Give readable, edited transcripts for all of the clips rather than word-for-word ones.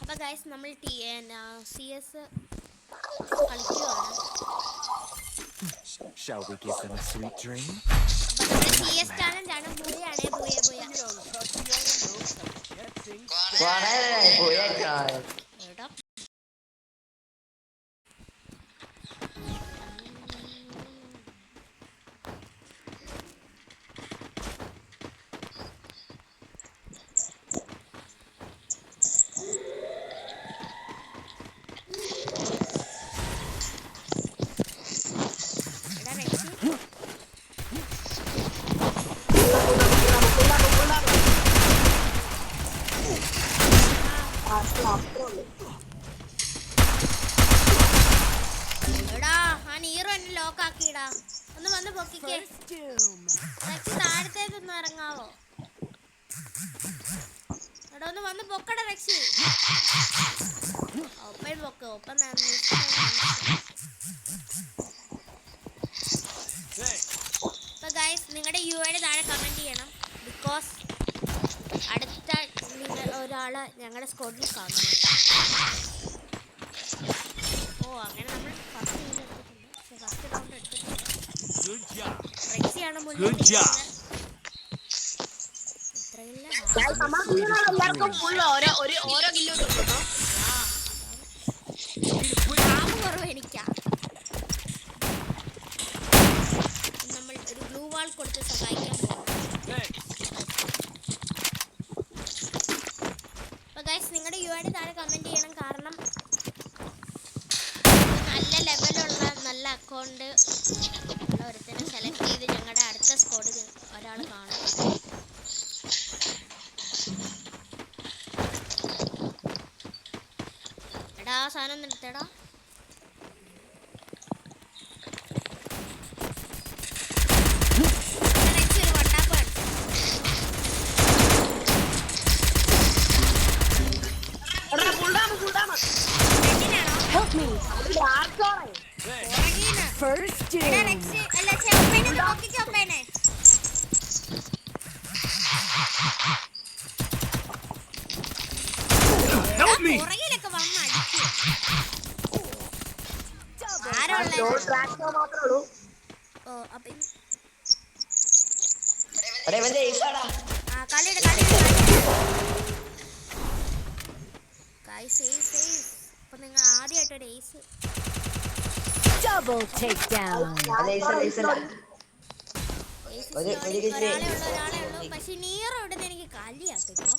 അപ്പോൾ ഗൈസ് നമ്മൾ CS കളിക്കുകയാണ്. Shall we give them a sweet dream? അപ്പോൾ നമ്മുടെ CS ചാനലാണ് ബുയാണ് ബുയ ബുയ. എടാ എടാ ആ നീറോ എന്നെ ലോക്ക് ആക്കിയിടാ. ഒന്ന് വന്ന് പൊക്കിക്കേ. താഴത്തേക്കൊന്ന് ഇറങ്ങാവോ? എടാ ഒന്ന് വന്ന് പൊക്കടാ റെക്സി. ഒപ്പം പൊക്ക് ഒപ്പം. അപ്പൊ ഗൈസ് നിങ്ങളുടെ യുടെ താഴെ കമന്റ് ചെയ്യണം. ബിക്കോസ് അടുത്ത ഒരാള് ഞങ്ങളുടെ സ്ക്വാഡിൽ കാണുന്നു. ഓ അങ്ങനെ നമ്മൾ ഫസ്റ്റ് റൗണ്ട് എടുത്തിട്ടുണ്ട്. റെക്സിയാണ് മുന്നിൽ. എനിക്കാ നമ്മൾ ഒരു ബ്ലൂ വാൾ കൊടുത്ത് സഹായിക്കാൻ പോകും. അപ്പോൾ ഗൈസ് നിങ്ങളുടെ യുടെ താഴെ കമന്റ് ചെയ്യണം. കാരണം നല്ല ലെവലുള്ള നല്ല അക്കൗണ്ട് ഉള്ള ഒരുത്തനെ സെലക്ട് ചെയ്ത് ഞങ്ങളുടെ അടുത്ത സ്ക്വാഡിൽ ഒരാൾ കാണും. എടാ ആ സാധനം ഒന്ന് എടുത്തേടാ. നിങ്ങൾ ആദ്യമായിട്ടൊരു ഏസ് Double takedown. ഒരാളെ ഉള്ളൂ. പക്ഷെ നീറോ ഇവിടുന്ന് എനിക്ക് കലിയാട്ടോ ഇപ്പൊ.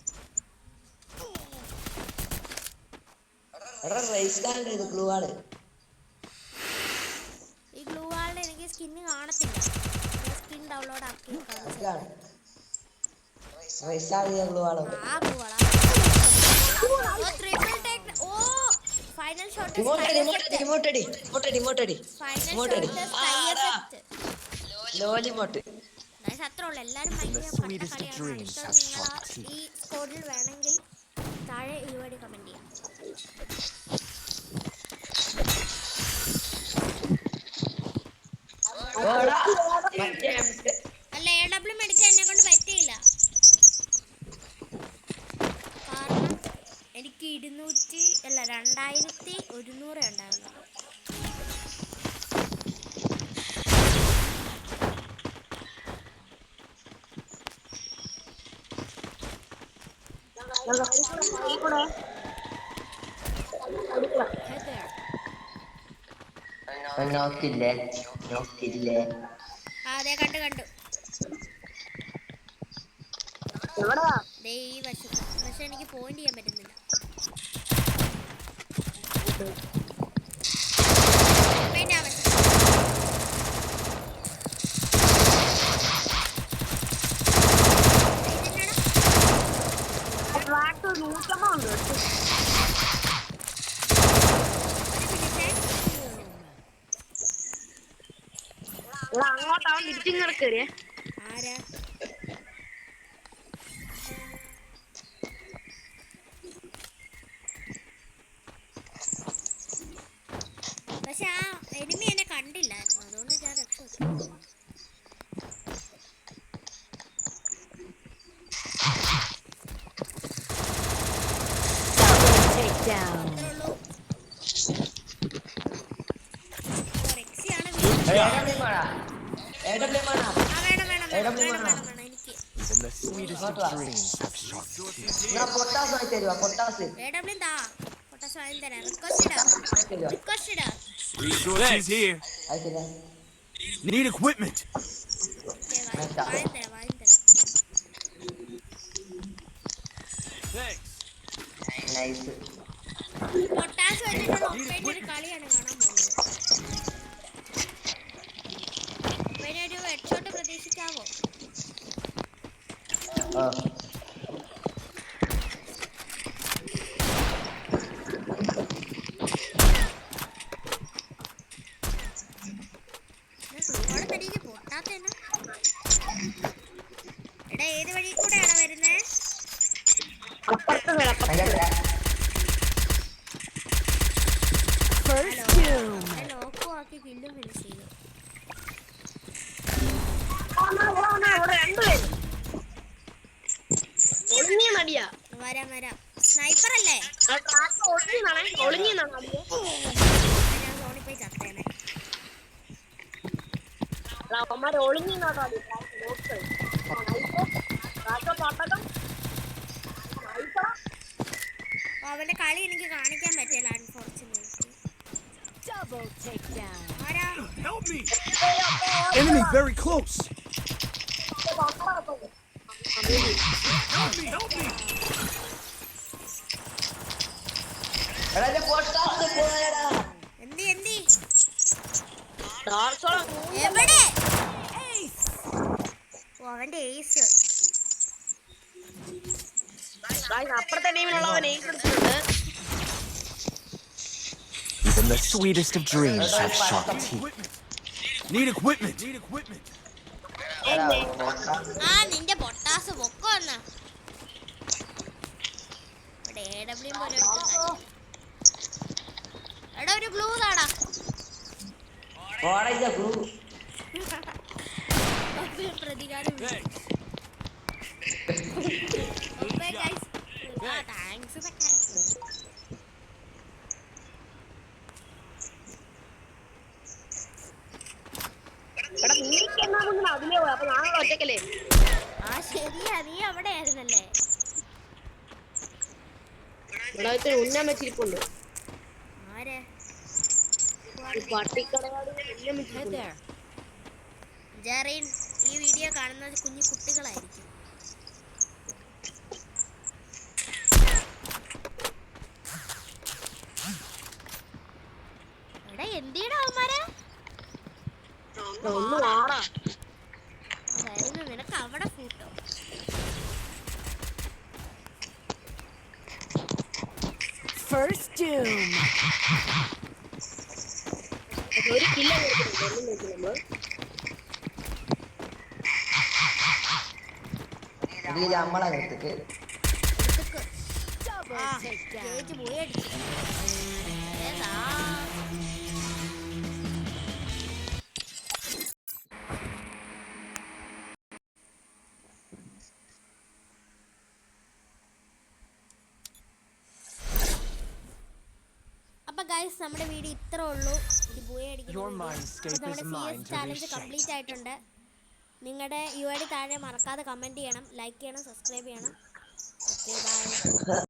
ഈ ഗ്ലൂ വാളിന് എനിക്ക് സ്കിന്ന് കാണത്തില്ല. സ്കിൻ ഡൗൺലോഡ് ആക്കി ഫൈനൽ ഷോട്ട് അത്ര ഉള്ളു. എല്ലാരും ഈ സ്കോഡിൽ വേണമെങ്കിൽ താഴെ ഇവടി കമന്റ് ചെയ്യാം. അല്ല AW മേടിച്ചാൽ എന്നെ കൊണ്ട് പറ്റിയില്ല. കാരണം എനിക്ക് 2100 ഉണ്ടായിരുന്നു. അതെ കണ്ടു ഈ വശത്ത്. പക്ഷെ എനിക്ക് പോയിന്റ് ചെയ്യാൻ പറ്റുന്നില്ല. അങ്ങോട്ടാവും തിരിച്ചിങ്ങനെ കയറിയേ. ആരാ പക്ഷെ ആ എനിമി എന്നെ കണ്ടില്ലായിരുന്നു. അതുകൊണ്ട് ഞാൻ രക്ഷപ്പെട്ടു. down. ഇത്രേ ഉള്ളൂ. റെക്സിയാണ് AWM ആണോ? AWM ആണോ? വേണം എനിക്ക്. Even the sweetest of dreams have sharp teeth. ഞാൻ പൊട്ടാസ് വാങ്ങി തരുവാ, പൊട്ടാസ്. AW താ. പൊട്ടാസ് വാങ്ങി തരാം. റിക്വസ്റ്റ് ഇടാ. Resources here. അയച്ചില്ല. Need equipment. വാങ്ങി തരാം. Thanks. നൈസ്. പൊട്ടാസ് വെച്ചിട്ടുള്ള ഒപ്പേന്റെ ഒരു കളിയാണ് കാണാൻ പോകുന്നത്. പിന്നെ ഒരു ഹെഡ്ഷോട്ട് പ്രതീക്ഷിക്കാവോ? ആ. ഒരുപാട് തരീക്ക് പൊട്ടാത്തേന. എടാ ഏത് വഴി കൂടെയാണോ വരുന്നേ? First doom. ലോക്കും ആക്കി കില്ലും ഫിനിഷ് ചെയ്തു. വരാം. സ്നൈപ്പർ അല്ലേ? ഞാൻ സോണി പോയി ചത്തേനെ. അവന്റെ കളി എനിക്ക് കാണിക്കാൻ പറ്റില്ല അൺഫോർച്ചുനേറ്റ്ലി. Double takedown. ആരാ? Help me. Enemy very close. Help me. എടാ ഞാൻ പൊട്ടാസ് പോയടാ. എന്തി എവിടെ? ഓ അവന്റെ ഏസ്. അപ്പുറത്തെ ടീമിലുള്ളവൻ ഏസ് എടുത്തിട്ടുണ്ട്. Even the sweetest of dreams have sharp teeth. Need equipment. നിന്റെ പൊട്ടാസ് പൊക്കോ എന്നാ. ഇവിടെ AW പോലെ എടുക്കുന്ന. എടാ ഒരു ഗ്ലൂ താടാ. ഓടയില്ല ബ്ലൂ. പ്രതികാരം. Okay guys. താങ്ക്സ് ഒക്കെ. എടാ നീക്ക് എന്നാ നിങ്ങൾ അതിലേ പോയി. അപ്പൊ ഞാൻ ഒറ്റക്കല്ലേ? ശരിയാ നീ അവിടെ ആയിരുന്നല്ലേ? ഇവിടെ ഉന്നം വെച്ചിരിപ്പുണ്ട്. ആരെ? പട്ടിക്കടയാട് ഉന്നം Head വെച്ചിരിപ്പുണ്ട്. there. ജെറിൻ ഈ വീഡിയോ കാണുന്നത് കുഞ്ഞു കുട്ടികളായിരിക്കും. എടാ എന്തിനാ അവന്മാരെ? ഒന്ന് വാടാ. വരുന്നു നിനക്ക് അവിടെ കൂട്ടോ. First doom. ഒരു കില്ല കൊടുക്കുന്നുണ്ട്. ഇത് നമ്മളെ അടുത്തേക്ക്. Double takedown. ചേച്ചി പോയി അടിച്ചു. ഏതാ? അപ്പൊ ഗൈസ് നമ്മുടെ വീഡിയോ ഇത്രേ ഉള്ളൂ. ഇത് പോയി നമ്മുടെ CS ചാലഞ്ച് കംപ്ലീറ്റ് ആയിട്ടുണ്ട്. നിങ്ങളുടെ UID താഴെ മറക്കാതെ കമൻറ്റ് ചെയ്യണം, ലൈക്ക് ചെയ്യണം, സബ്സ്ക്രൈബ് ചെയ്യണം. Okay bye.